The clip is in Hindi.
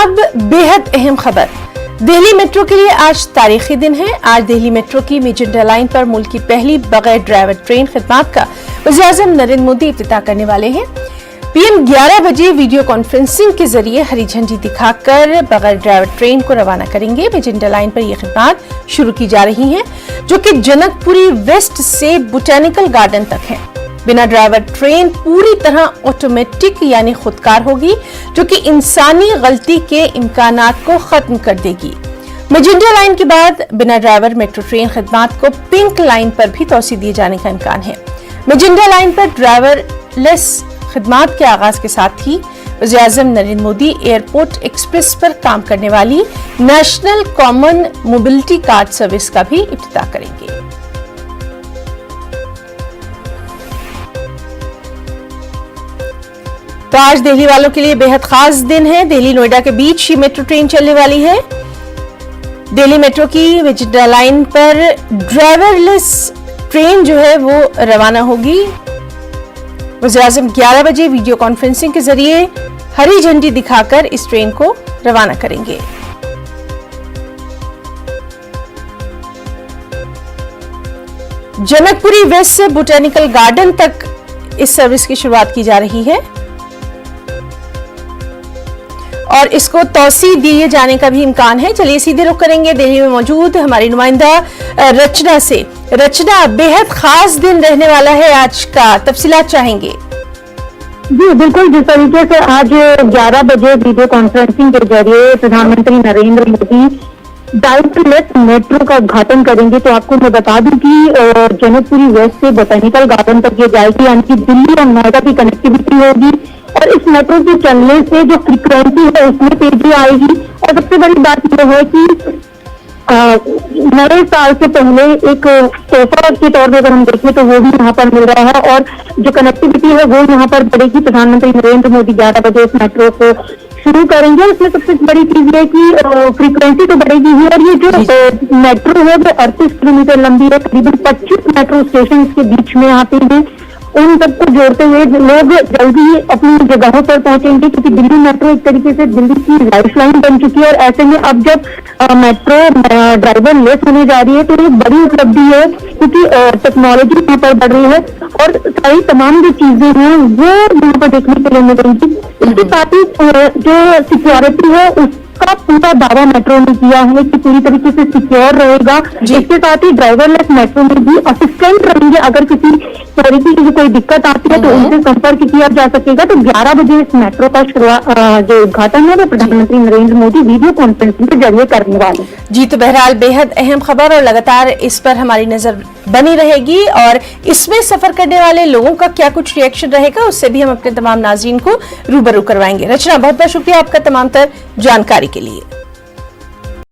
अब बेहद अहम खबर। दिल्ली मेट्रो के लिए आज तारीखी दिन है। आज दिल्ली मेट्रो की मेजेंटा लाइन पर मुल्क की पहली बगैर ड्राइवर ट्रेन खिदमत का वज़ीर-ए-आज़म नरेंद्र मोदी इफ्तिताह करने वाले हैं। पीएम 11 बजे वीडियो कॉन्फ्रेंसिंग के जरिए हरी झंडी दिखाकर बगैर ड्राइवर ट्रेन को रवाना करेंगे। मेजेंटा लाइन पर यह खिदमत शुरू की जा रही है, जो कि जनकपुरी वेस्ट से बोटेनिकल गार्डन तक है। बिना ड्राइवर ट्रेन पूरी तरह ऑटोमेटिक यानी खुदकार होगी, जो कि इंसानी गलती के इम्कानात को खत्म कर देगी। मेजेंटा लाइन के बाद बिना ड्राइवर मेट्रो ट्रेन खिदमत को पिंक लाइन पर भी तोसी दिए जाने का इम्कान है। मेजेंटा लाइन पर ड्राइवर लेस खिदमत के आगाज के साथ ही वज़ीर-ए-आज़म नरेंद्र मोदी एयरपोर्ट एक्सप्रेस पर काम करने वाली national common mobility card service का भी इफ्तिताह करेंगे। तो आज दिल्ली वालों के लिए बेहद खास दिन है। दिल्ली नोएडा के बीच ही मेट्रो ट्रेन चलने वाली है। दिल्ली मेट्रो की मेजेंटा लाइन पर ड्राइवरलेस ट्रेन जो है वो रवाना होगी। वज़ीर-ए-आज़म 11 बजे वीडियो कॉन्फ्रेंसिंग के जरिए हरी झंडी दिखाकर इस ट्रेन को रवाना करेंगे। जनकपुरी वेस्ट से बोटेनिकल गार्डन तक इस सर्विस की शुरुआत की जा रही है और इसको तौसी दिए जाने का भी इम्कान है। चलिए सीधे रुख करेंगे दिल्ली में मौजूद हमारी नुमाइंदा रचना से। रचना, बेहद खास दिन रहने वाला है आज का, तफसीलात चाहेंगे। जी बिल्कुल, जिस तरीके से आज 11 बजे वीडियो कॉन्फ्रेंसिंग के जरिए प्रधानमंत्री नरेंद्र मोदी ड्राइवरलेस मेट्रो का उद्घाटन करेंगे, तो आपको मैं बता दूं कि जनकपुरी वेस्ट से बोटेनिकल गार्डन तक ये जाएगी, यानी कि दिल्ली और नोएडा की कनेक्टिविटी होगी और इस मेट्रो के चलने से जो फ्रीक्वेंसी है उसमें तेजी आएगी। और सबसे बड़ी बात यह है कि नए साल से पहले एक तोहफा के तौर पर अगर हम देखें तो वो भी यहाँ पर मिल रहा है और जो कनेक्टिविटी है वो यहाँ पर बढ़ेगी। प्रधानमंत्री नरेंद्र मोदी 11 बजे इस मेट्रो को शुरू करेंगे। इसमें सबसे बड़ी चीज है कि फ्रीक्वेंसी तो बढ़ेगी ही और ये जो मेट्रो है वो 38 किलोमीटर लंबी है। करीबन 25 मेट्रो स्टेशन इसके बीच में आते हैं। उन सबको जोड़ते हुए लोग जल्दी अपनी जगहों पर पहुंचेंगे, क्योंकि दिल्ली मेट्रो एक तरीके से दिल्ली की लाइफलाइन बन चुकी है। और ऐसे में अब जब मेट्रो ड्राइवर लेस होने जा रही है तो ये बड़ी उपलब्धि है, क्योंकि टेक्नोलॉजी यहाँ पर बढ़ रही है और सारी तमाम जो चीजें हैं वो यहाँ पर देखने के लिए मिलेंगी। इसके साथ ही जो सिक्योरिटी है उसका पूरा दावा मेट्रो ने किया है कि पूरी तरीके से सिक्योर रहेगा। इसके साथ ही ड्राइवरलेस मेट्रो में भी असिस्टेंट रहेंगे, अगर किसी तरीके की कोई दिक्कत आती है तो उनसे संपर्क किया जा सकेगा। तो 11 बजे इस मेट्रो का जो उद्घाटन है वो प्रधानमंत्री नरेंद्र मोदी वीडियो कॉन्फ्रेंसिंग के जरिए करने वाले। जी, तो बहरहाल बेहद अहम खबर और लगातार इस पर हमारी नजर बनी रहेगी और इसमें सफर करने वाले लोगों का क्या कुछ रिएक्शन रहेगा उससे भी हम अपने तमाम नाज़रीन को रूबरू करवाएंगे। रचना, बहुत बहुत शुक्रिया आपका तमाम तर जानकारी के लिए।